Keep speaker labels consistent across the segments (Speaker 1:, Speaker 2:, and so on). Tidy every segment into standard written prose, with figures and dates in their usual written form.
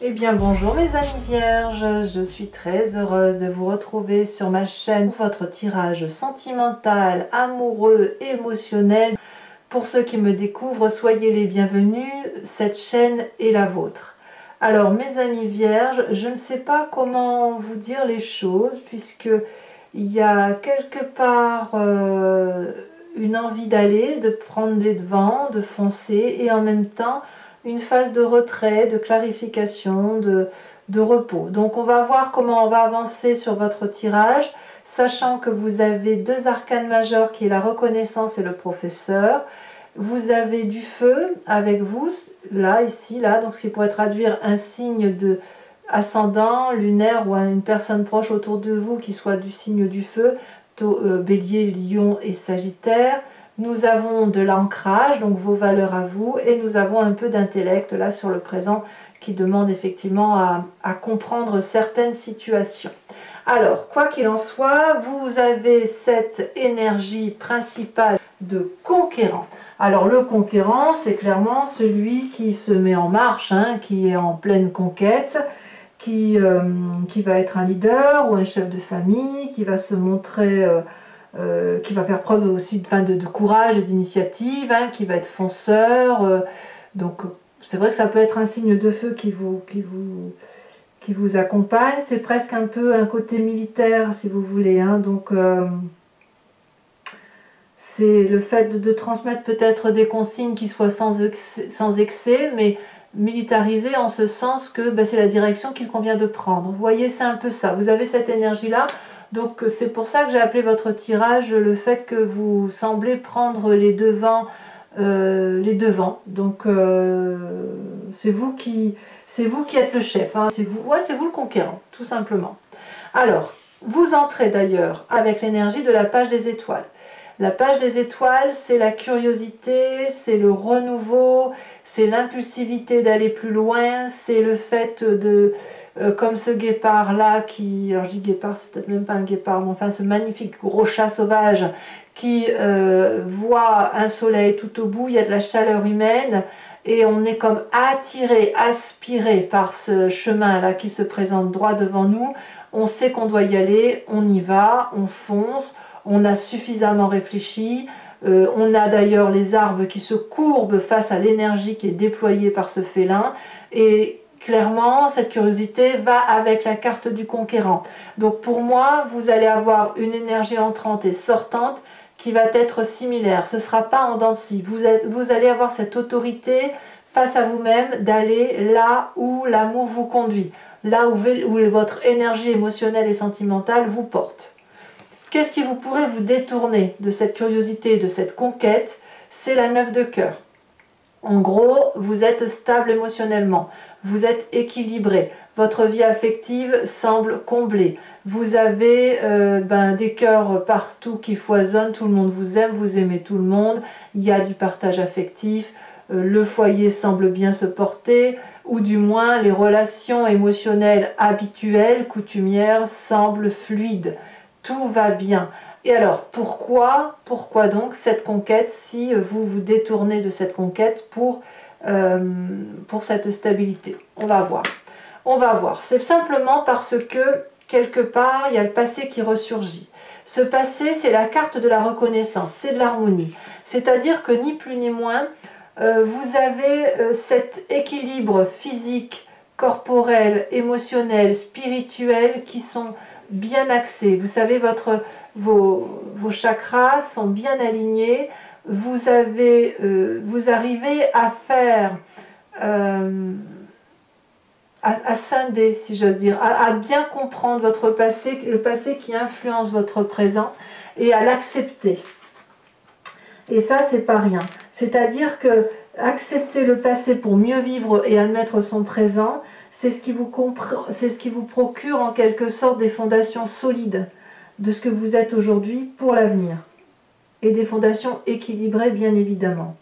Speaker 1: Eh bien bonjour mes amis vierges, je suis très heureuse de vous retrouver sur ma chaîne pour votre tirage sentimental, amoureux, émotionnel. Pour ceux qui me découvrent, soyez les bienvenus, cette chaîne est la vôtre. Alors mes amis vierges, je ne sais pas comment vous dire les choses puisque il y a quelque part une envie d'aller, de prendre les devants, de foncer et en même temps une phase de retrait, de clarification, de repos. Donc on va voir comment on va avancer sur votre tirage, sachant que vous avez deux arcanes majeurs qui est la reconnaissance et le professeur. Vous avez du feu avec vous, là, ici, là, donc ce qui pourrait traduire un signe de ascendant, lunaire ou une personne proche autour de vous qui soit du signe du feu, Bélier, Lion et Sagittaire. Nous avons de l'ancrage, donc vos valeurs à vous, et nous avons un peu d'intellect là sur le présent qui demande effectivement à comprendre certaines situations. Alors, quoi qu'il en soit, vous avez cette énergie principale de conquérant. Alors le conquérant, c'est clairement celui qui se met en marche, hein, qui est en pleine conquête, qui va être un leader ou un chef de famille, qui va se montrer... qui va faire preuve aussi de courage et d'initiative, hein, qui va être fonceur. Donc c'est vrai que ça peut être un signe de feu qui vous accompagne. C'est presque un peu un côté militaire si vous voulez. Hein, donc c'est le fait de transmettre peut-être des consignes qui soient sans excès, mais militarisées en ce sens que c'est la direction qu'il convient de prendre. Vous voyez, c'est un peu ça. Vous avez cette énergie-là. Donc c'est pour ça que j'ai appelé votre tirage le fait que vous semblez prendre les devants. Donc c'est vous qui êtes le chef. Hein. C'est vous le conquérant, tout simplement. Alors, vous entrez d'ailleurs avec l'énergie de la page des étoiles. La page des étoiles, c'est la curiosité, c'est le renouveau, c'est l'impulsivité d'aller plus loin, c'est le fait de... comme ce guépard-là qui... Alors je dis guépard, c'est peut-être même pas un guépard, mais enfin ce magnifique gros chat sauvage qui voit un soleil tout au bout, il y a de la chaleur humaine et on est comme attiré, aspiré par ce chemin-là qui se présente droit devant nous. On sait qu'on doit y aller, on y va, on fonce, on a suffisamment réfléchi. On a d'ailleurs les arbres qui se courbent face à l'énergie qui est déployée par ce félin et clairement, cette curiosité va avec la carte du conquérant. Donc pour moi, vous allez avoir une énergie entrante et sortante qui va être similaire. Ce ne sera pas en dents de scie. Vous allez avoir cette autorité face à vous-même d'aller là où l'amour vous conduit, là où votre énergie émotionnelle et sentimentale vous porte. Qu'est-ce qui vous pourrait vous détourner de cette curiosité, de cette conquête? C'est la 9 de cœur. En gros, vous êtes stable émotionnellement, vous êtes équilibré, votre vie affective semble comblée, vous avez des cœurs partout qui foisonnent, tout le monde vous aime, vous aimez tout le monde, il y a du partage affectif, le foyer semble bien se porter, ou du moins les relations émotionnelles habituelles, coutumières, semblent fluides, tout va bien. Et alors, pourquoi donc cette conquête si vous vous détournez de cette conquête pour cette stabilité? On va voir. On va voir. C'est simplement parce que, quelque part, il y a le passé qui ressurgit. Ce passé, c'est la carte de la reconnaissance, c'est de l'harmonie. C'est-à-dire que, ni plus ni moins, vous avez cet équilibre physique, corporel, émotionnel, spirituel qui sont bien axés. Vous savez, vos chakras sont bien alignés. Vous arrivez à faire, à scinder, si j'ose dire, à bien comprendre votre passé, le passé qui influence votre présent, et à l'accepter. Et ça, c'est pas rien. C'est-à-dire que accepter le passé pour mieux vivre et admettre son présent, c'est ce qui vous procure en quelque sorte des fondations solides de ce que vous êtes aujourd'hui pour l'avenir. Et des fondations équilibrées, bien évidemment.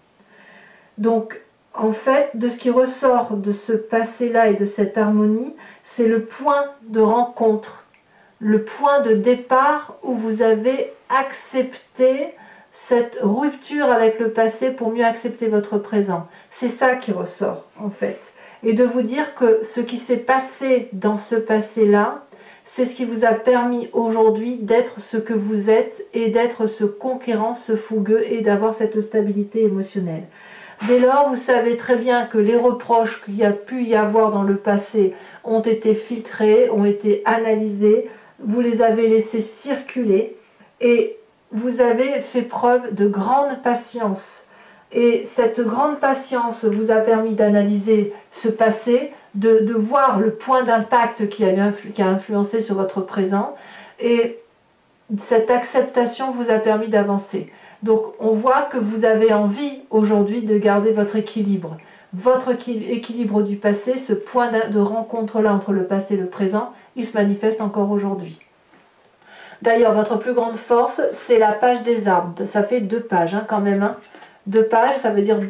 Speaker 1: Donc, en fait, de ce qui ressort de ce passé-là et de cette harmonie, c'est le point de rencontre, le point de départ où vous avez accepté cette rupture avec le passé pour mieux accepter votre présent. C'est ça qui ressort, en fait. et de vous dire que ce qui s'est passé dans ce passé-là, c'est ce qui vous a permis aujourd'hui d'être ce que vous êtes et d'être ce conquérant, ce fougueux et d'avoir cette stabilité émotionnelle. Dès lors, vous savez très bien que les reproches qu'il y a pu y avoir dans le passé ont été filtrés, ont été analysés, vous les avez laissés circuler et vous avez fait preuve de grande patience. Et cette grande patience vous a permis d'analyser ce passé, de voir le point d'impact qui a influencé sur votre présent. Et cette acceptation vous a permis d'avancer. Donc on voit que vous avez envie aujourd'hui de garder votre équilibre. Votre équilibre du passé, ce point de rencontre-là entre le passé et le présent, il se manifeste encore aujourd'hui. D'ailleurs, votre plus grande force, c'est la page des arbres. Ça fait 2 pages quand même. Hein. 2 pages, ça veut dire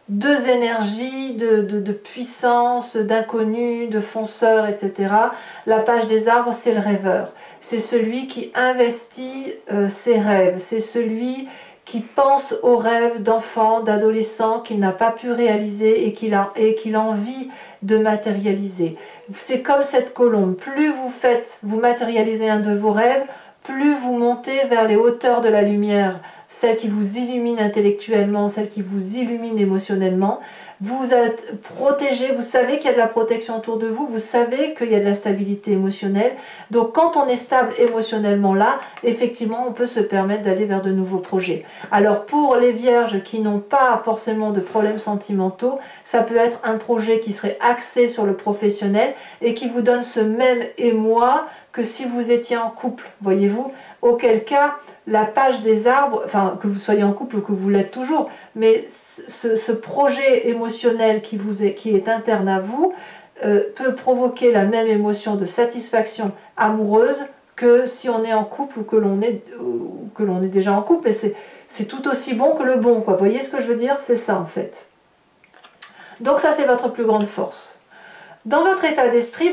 Speaker 1: deux énergies de puissance, d'inconnu, de fonceur, etc. La page des arbres, c'est le rêveur. C'est celui qui investit ses rêves. C'est celui qui pense aux rêves d'enfant, d'adolescent qu'il n'a pas pu réaliser et qu'il a envie de matérialiser. C'est comme cette colombe. Plus vous matérialisez un de vos rêves, plus vous montez vers les hauteurs de la lumière, celle qui vous illumine intellectuellement, celle qui vous illumine émotionnellement. Vous êtes protégé, vous savez qu'il y a de la protection autour de vous, vous savez qu'il y a de la stabilité émotionnelle. Donc quand on est stable émotionnellement là, effectivement, on peut se permettre d'aller vers de nouveaux projets. Alors pour les vierges qui n'ont pas forcément de problèmes sentimentaux, ça peut être un projet qui serait axé sur le professionnel et qui vous donne ce même émoi que si vous étiez en couple, voyez-vous, auquel cas la page des arbres, enfin que vous soyez en couple ou que vous l'êtes toujours, mais ce projet émotionnel qui est interne à vous peut provoquer la même émotion de satisfaction amoureuse que si on est en couple ou que l'on est déjà en couple, et c'est tout aussi bon que le bon, quoi. Vous voyez ce que je veux dire? C'est ça en fait. Donc ça c'est votre plus grande force. Dans votre état d'esprit,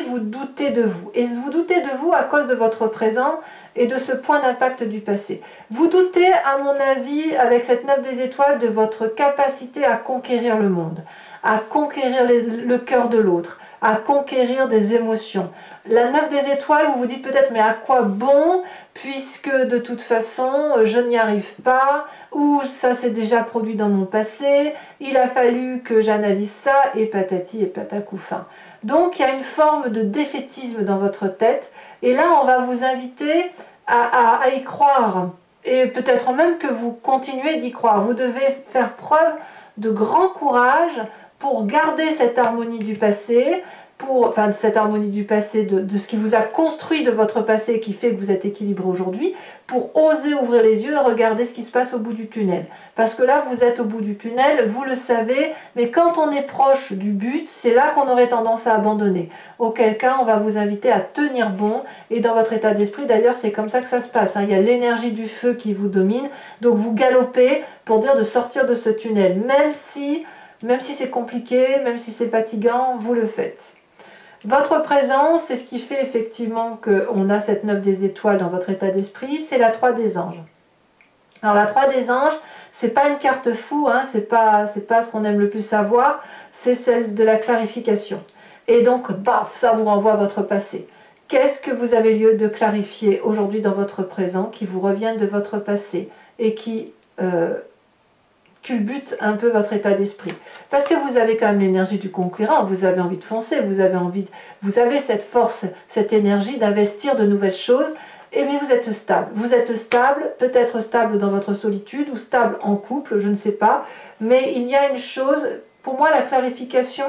Speaker 1: vous doutez de vous. Et vous doutez de vous à cause de votre présent et de ce point d'impact du passé. Vous doutez, à mon avis, avec cette 9 des étoiles, de votre capacité à conquérir le monde, à conquérir le cœur de l'autre, à conquérir des émotions. La 9 des étoiles, vous vous dites peut-être, mais à quoi bon, puisque de toute façon, je n'y arrive pas, ou ça s'est déjà produit dans mon passé, il a fallu que j'analyse ça, et patati et patacouffin. Donc il y a une forme de défaitisme dans votre tête, et là on va vous inviter à y croire, et peut-être même que vous continuez d'y croire. Vous devez faire preuve de grand courage pour garder cette harmonie du passé, de cette harmonie du passé, de ce qui vous a construit de votre passé qui fait que vous êtes équilibré aujourd'hui, pour oser ouvrir les yeux et regarder ce qui se passe au bout du tunnel. Parce que là, vous êtes au bout du tunnel, vous le savez, mais quand on est proche du but, c'est là qu'on aurait tendance à abandonner. Auquel cas, on va vous inviter à tenir bon, et dans votre état d'esprit, d'ailleurs, c'est comme ça que ça se passe. Hein. Il y a l'énergie du feu qui vous domine, donc vous galopez pour dire de sortir de ce tunnel. Même si c'est compliqué, même si c'est fatigant, vous le faites. Votre présence, c'est ce qui fait effectivement qu'on a cette 9 des étoiles dans votre état d'esprit, c'est la 3 des anges. Alors la 3 des anges, c'est pas une carte fou, hein, c'est pas ce qu'on aime le plus savoir, c'est celle de la clarification. Et donc, baf, ça vous renvoie à votre passé. Qu'est-ce que vous avez lieu de clarifier aujourd'hui dans votre présent, qui vous reviennent de votre passé et qui culbute un peu votre état d'esprit. Parce que vous avez quand même l'énergie du conquérant, vous avez envie de foncer, vous avez cette force, cette énergie d'investir de nouvelles choses, mais vous êtes stable. Vous êtes stable, peut-être stable dans votre solitude ou stable en couple, je ne sais pas, mais il y a une chose, pour moi la clarification,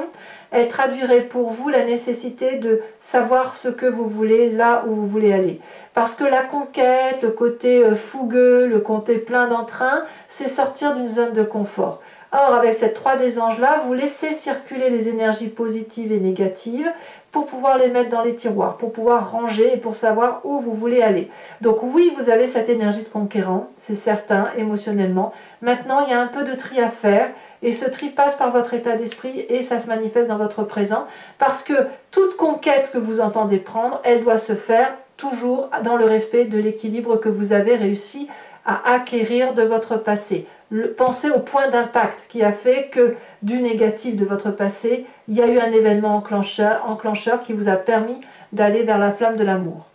Speaker 1: elle traduirait pour vous la nécessité de savoir ce que vous voulez, là où vous voulez aller. Parce que la conquête, le côté fougueux, le côté plein d'entrain, c'est sortir d'une zone de confort. Or, avec cette 3 des anges-là, vous laissez circuler les énergies positives et négatives pour pouvoir les mettre dans les tiroirs, pour pouvoir ranger et pour savoir où vous voulez aller. Donc oui, vous avez cette énergie de conquérant, c'est certain, émotionnellement. Maintenant, il y a un peu de tri à faire. Et ce tri passe par votre état d'esprit et ça se manifeste dans votre présent. Parce que toute conquête que vous entendez prendre, elle doit se faire toujours dans le respect de l'équilibre que vous avez réussi à acquérir de votre passé. pensez au point d'impact qui a fait que du négatif de votre passé, il y a eu un événement enclencheur qui vous a permis d'aller vers la flamme de l'amour.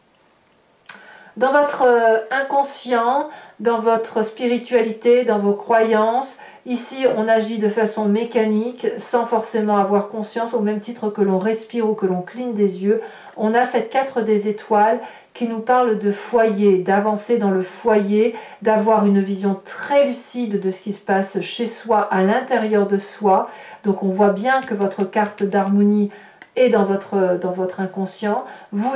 Speaker 1: Dans votre inconscient, dans votre spiritualité, dans vos croyances, ici on agit de façon mécanique, sans forcément avoir conscience, au même titre que l'on respire ou que l'on cligne des yeux. On a cette 4 des étoiles qui nous parle de foyer, d'avancer dans le foyer, d'avoir une vision très lucide de ce qui se passe chez soi, à l'intérieur de soi. Donc on voit bien que votre carte d'harmonie est dans votre inconscient. Vous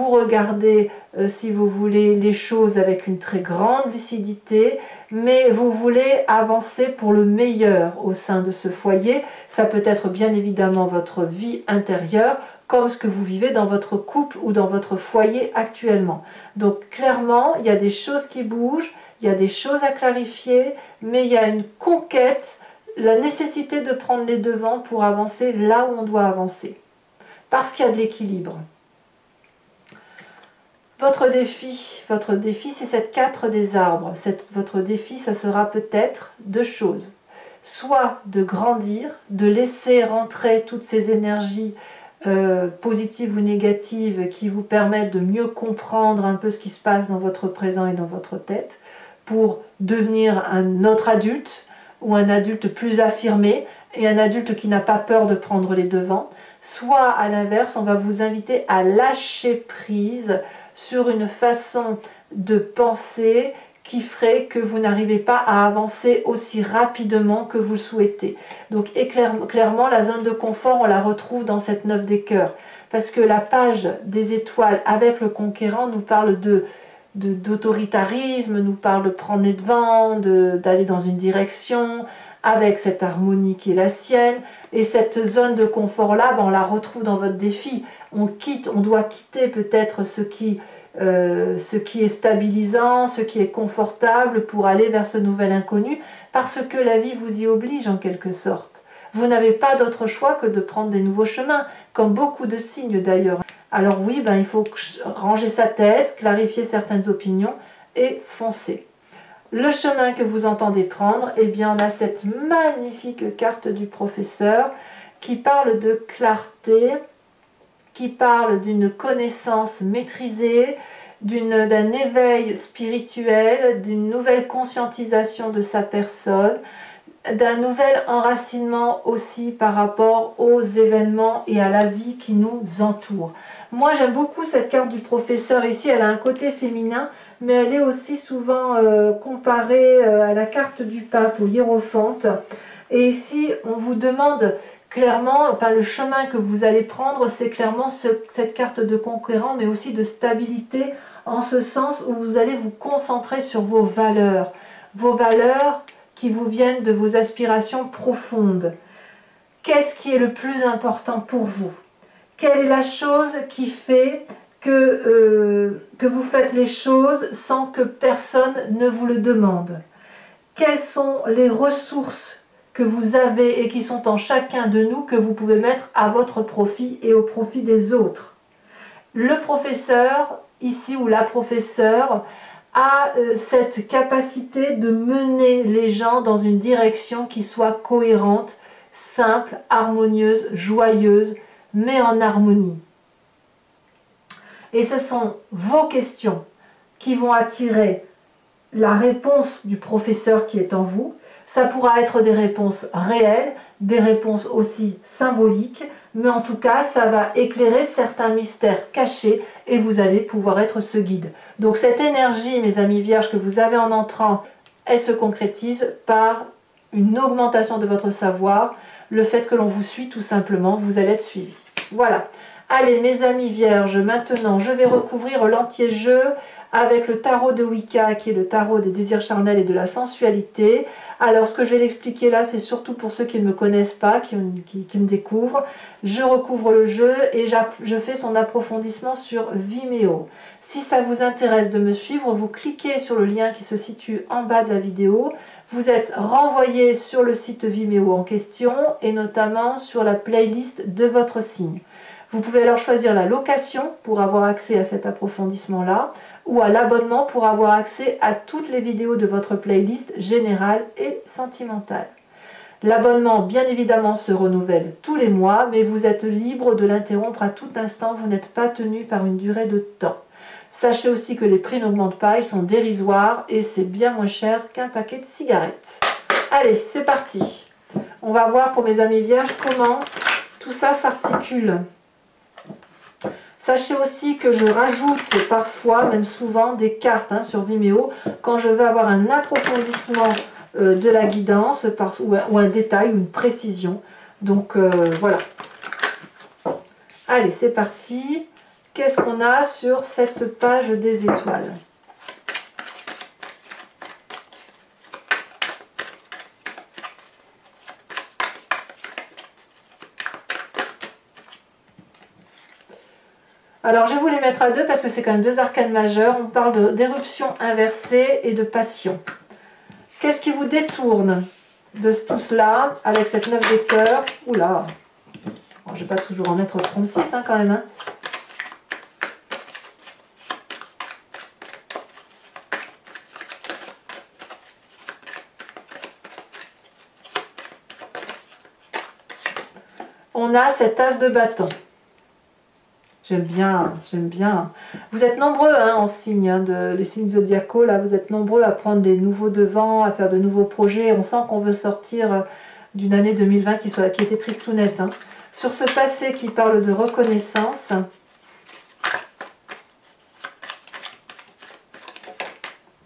Speaker 1: regardez, si vous voulez, les choses avec une très grande lucidité, mais vous voulez avancer pour le meilleur au sein de ce foyer. Ça peut être bien évidemment votre vie intérieure, comme ce que vous vivez dans votre couple ou dans votre foyer actuellement. Donc clairement, il y a des choses qui bougent, il y a des choses à clarifier, mais il y a une conquête, la nécessité de prendre les devants pour avancer là où on doit avancer. Parce qu'il y a de l'équilibre. Votre défi, c'est cette 4 des arbres. Votre défi, ça sera peut-être 2 choses. Soit de grandir, de laisser rentrer toutes ces énergies positives ou négatives qui vous permettent de mieux comprendre un peu ce qui se passe dans votre présent et dans votre tête, pour devenir un autre adulte, ou un adulte plus affirmé, et un adulte qui n'a pas peur de prendre les devants. Soit à l'inverse, on va vous inviter à lâcher prise sur une façon de penser qui ferait que vous n'arrivez pas à avancer aussi rapidement que vous le souhaitez. Donc clairement, la zone de confort, on la retrouve dans cette 9 des cœurs. Parce que la page des étoiles avec le conquérant nous parle d'autoritarisme, nous parle de prendre les devants, d'aller dans une direction, avec cette harmonie qui est la sienne. Et cette zone de confort-là, on la retrouve dans votre défi. On doit quitter peut-être ce qui est stabilisant, ce qui est confortable pour aller vers ce nouvel inconnu, parce que la vie vous y oblige en quelque sorte. Vous n'avez pas d'autre choix que de prendre des nouveaux chemins, comme beaucoup de signes d'ailleurs. Alors oui, il faut ranger sa tête, clarifier certaines opinions et foncer. Le chemin que vous entendez prendre, eh bien on a cette magnifique carte du professeur qui parle de clarté, qui parle d'une connaissance maîtrisée, d'un éveil spirituel, d'une nouvelle conscientisation de sa personne, d'un nouvel enracinement aussi par rapport aux événements et à la vie qui nous entoure. Moi j'aime beaucoup cette carte du professeur ici, elle a un côté féminin, mais elle est aussi souvent comparée à la carte du pape, au hiérophante. Et ici on vous demande clairement, le chemin que vous allez prendre, c'est clairement cette carte de conquérant, mais aussi de stabilité, en ce sens où vous allez vous concentrer sur vos valeurs qui vous viennent de vos aspirations profondes. Qu'est-ce qui est le plus important pour vous? Quelle est la chose qui fait que vous faites les choses sans que personne ne vous le demande? Quelles sont les ressources que vous avez et qui sont en chacun de nous que vous pouvez mettre à votre profit et au profit des autres? Le professeur, ici, ou la professeure, a cette capacité de mener les gens dans une direction qui soit cohérente, simple, harmonieuse, joyeuse, mais en harmonie. Et ce sont vos questions qui vont attirer la réponse du professeur qui est en vous. Ça pourra être des réponses réelles, des réponses aussi symboliques, mais en tout cas, ça va éclairer certains mystères cachés et vous allez pouvoir être ce guide. Donc cette énergie, mes amis vierges, que vous avez en entrant, elle se concrétise par une augmentation de votre savoir, le fait que l'on vous suit tout simplement, vous allez être suivi. Voilà. Allez, mes amis vierges, maintenant, je vais recouvrir l'entier-jeu avec le tarot de Wicca, qui est le tarot des désirs charnels et de la sensualité. Alors, ce que je vais l'expliquer là, c'est surtout pour ceux qui ne me connaissent pas, qui me découvrent. Je recouvre le jeu et je fais son approfondissement sur Vimeo. Si ça vous intéresse de me suivre, vous cliquez sur le lien qui se situe en bas de la vidéo. Vous êtes renvoyé sur le site Vimeo en question et notamment sur la playlist de votre signe. Vous pouvez alors choisir la location pour avoir accès à cet approfondissement-là. ou à l'abonnement pour avoir accès à toutes les vidéos de votre playlist générale et sentimentale. L'abonnement, bien évidemment, se renouvelle tous les mois, mais vous êtes libre de l'interrompre à tout instant, vous n'êtes pas tenu par une durée de temps. Sachez aussi que les prix n'augmentent pas, ils sont dérisoires et c'est bien moins cher qu'un paquet de cigarettes. Allez, c'est parti. On va voir pour mes amis vierges comment tout ça s'articule. Sachez aussi que je rajoute parfois, même souvent, des cartes sur Vimeo quand je veux avoir un approfondissement de la guidance ou un détail ou une précision. Donc voilà. Allez, c'est parti. Qu'est-ce qu'on a sur cette page des étoiles? Alors, je vais vous les mettre à deux parce que c'est quand même deux arcanes majeurs. On parle d'éruption inversée et de passion. Qu'est-ce qui vous détourne de tout cela avec cette 9 de cœur? Oula, bon, je ne vais pas toujours en mettre 36 quand même. On a cet as de bâton. J'aime bien, j'aime bien. Vous êtes nombreux en signes, les signes zodiacaux, là, vous êtes nombreux à prendre des nouveaux devants, à faire de nouveaux projets. On sent qu'on veut sortir d'une année 2020 qui était tristounette. Sur ce passé qui parle de reconnaissance,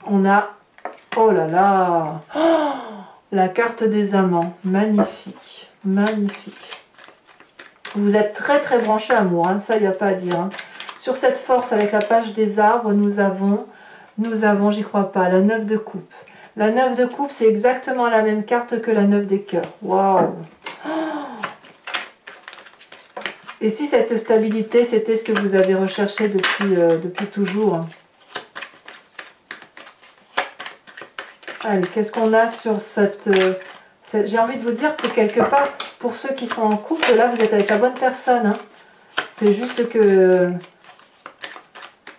Speaker 1: on a, oh là là, oh, la carte des amants, magnifique, magnifique. Vous êtes très très branché amour, ça il n'y a pas à dire. Sur cette force avec la page des arbres, nous avons, j'y crois pas, la 9 de coupe. La 9 de coupe, c'est exactement la même carte que la 9 des cœurs. Waouh! Et si cette stabilité, c'était ce que vous avez recherché depuis toujours? Allez, qu'est-ce qu'on a sur cette... J'ai envie de vous dire que quelque part, pour ceux qui sont en couple, là, vous êtes avec la bonne personne. C'est juste que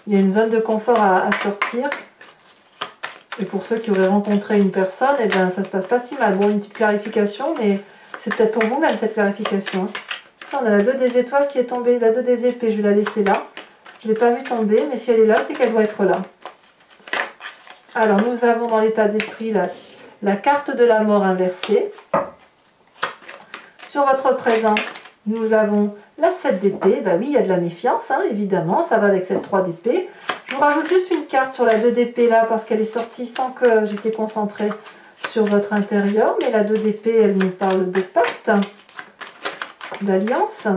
Speaker 1: il y a une zone de confort à sortir. Et pour ceux qui auraient rencontré une personne, eh bien, ça se passe pas si mal. Bon, une petite clarification, mais c'est peut-être pour vous-même cette clarification. On a la 2 des étoiles qui est tombée, la 2 des épées, je vais la laisser là. Je ne l'ai pas vue tomber, mais si elle est là, c'est qu'elle doit être là. Alors, nous avons dans l'état d'esprit la carte de la mort inversée. Sur votre présent, nous avons la 7 d'épée. Bah oui, il y a de la méfiance, évidemment, ça va avec cette 3 d'épée. Je vous rajoute juste une carte sur la 2 d'épée là, parce qu'elle est sortie sans que j'étais concentrée sur votre intérieur. Mais la 2 d'épée, elle nous parle de pacte, d'alliance.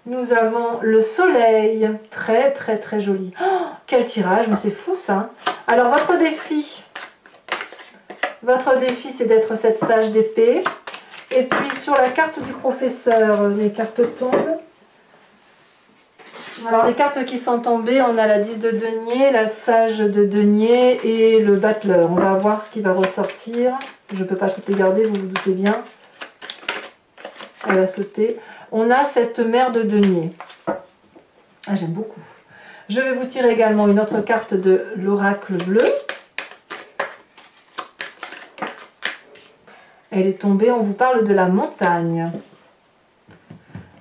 Speaker 1: Nous avons le soleil, très très très joli. Oh, quel tirage, mais c'est fou ça. Alors votre défi, c'est d'être cette sage d'épée. Et puis sur la carte du professeur, les cartes tombent. Alors les cartes qui sont tombées, on a la 10 de denier, la sage de denier et le battleur. On va voir ce qui va ressortir. Je ne peux pas toutes les garder, vous vous doutez bien. Elle a sauté. On a cette mère de denier. Ah, j'aime beaucoup. Je vais vous tirer également une autre carte de l'oracle bleu. Elle est tombée, on vous parle de la montagne.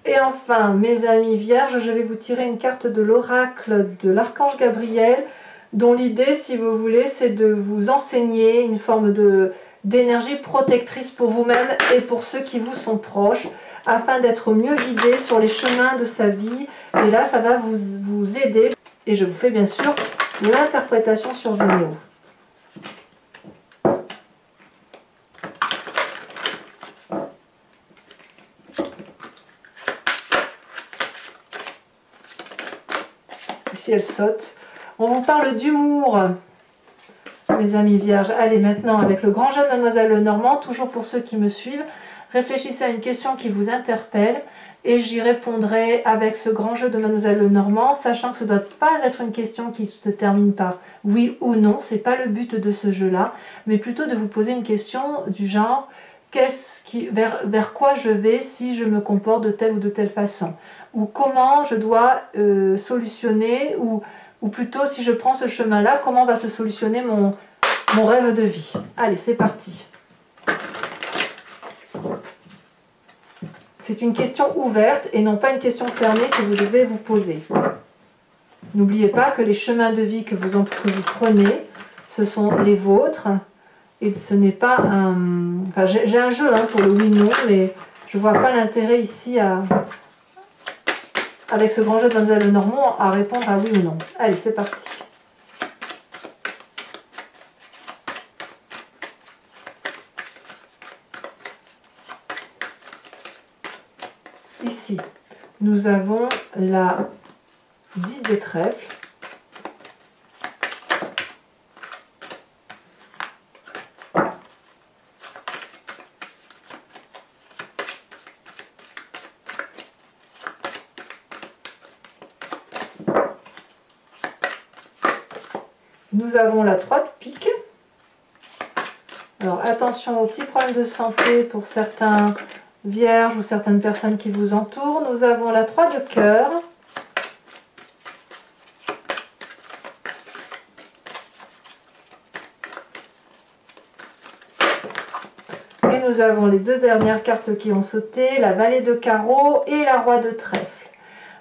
Speaker 1: Et enfin, mes amis vierges, je vais vous tirer une carte de l'oracle de l'archange Gabriel, dont l'idée, si vous voulez, c'est de vous enseigner une forme d'énergie protectrice pour vous-même et pour ceux qui vous sont proches, afin d'être mieux guidés sur les chemins de sa vie. Et là, ça va vous aider. Et je vous fais bien sûr l'interprétation sur Vimeo. Ici, elle saute. On vous parle d'humour, mes amis vierges. Allez, maintenant, avec le grand jeu de Mademoiselle Lenormand, toujours pour ceux qui me suivent, réfléchissez à une question qui vous interpelle et j'y répondrai avec ce grand jeu de Mademoiselle Lenormand, sachant que ce ne doit pas être une question qui se termine par oui ou non, c'est pas le but de ce jeu-là, mais plutôt de vous poser une question du genre vers quoi je vais si je me comporte de telle ou de telle façon, ou comment je dois solutionner, ou ou plutôt si je prends ce chemin-là, comment va se solutionner mon rêve de vie. Allez, c'est parti. C'est une question ouverte et non pas une question fermée que vous devez vous poser. N'oubliez pas que les chemins de vie que vous prenez, ce sont les vôtres. Et ce n'est pas un... Enfin, j'ai un jeu pour le oui-non, mais je ne vois pas l'intérêt ici avec ce grand jeu de Mademoiselle Lenormand à répondre à oui ou non. Allez, c'est parti. Ici, nous avons la 10 de trèfle. Nous avons la 3 de pique. Alors attention aux petits problèmes de santé pour certains vierges ou certaines personnes qui vous entourent. Nous avons la 3 de cœur. Et nous avons les deux dernières cartes qui ont sauté, la Vallée de carreau et la Roi de trèfle.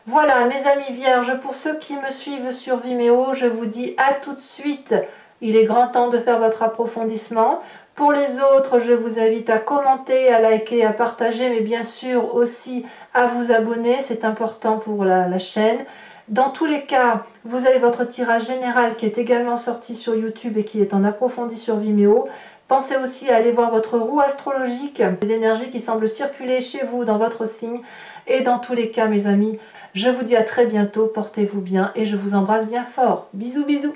Speaker 1: Voilà mes amis vierges, pour ceux qui me suivent sur Vimeo, je vous dis à tout de suite. Il est grand temps de faire votre approfondissement. Pour les autres, je vous invite à commenter, à liker, à partager, mais bien sûr aussi à vous abonner, c'est important pour la chaîne. Dans tous les cas, vous avez votre tirage général qui est également sorti sur YouTube et qui est en approfondi sur Vimeo. Pensez aussi à aller voir votre roue astrologique, les énergies qui semblent circuler chez vous, dans votre signe. Et dans tous les cas, mes amis, je vous dis à très bientôt, portez-vous bien et je vous embrasse bien fort. Bisous, bisous.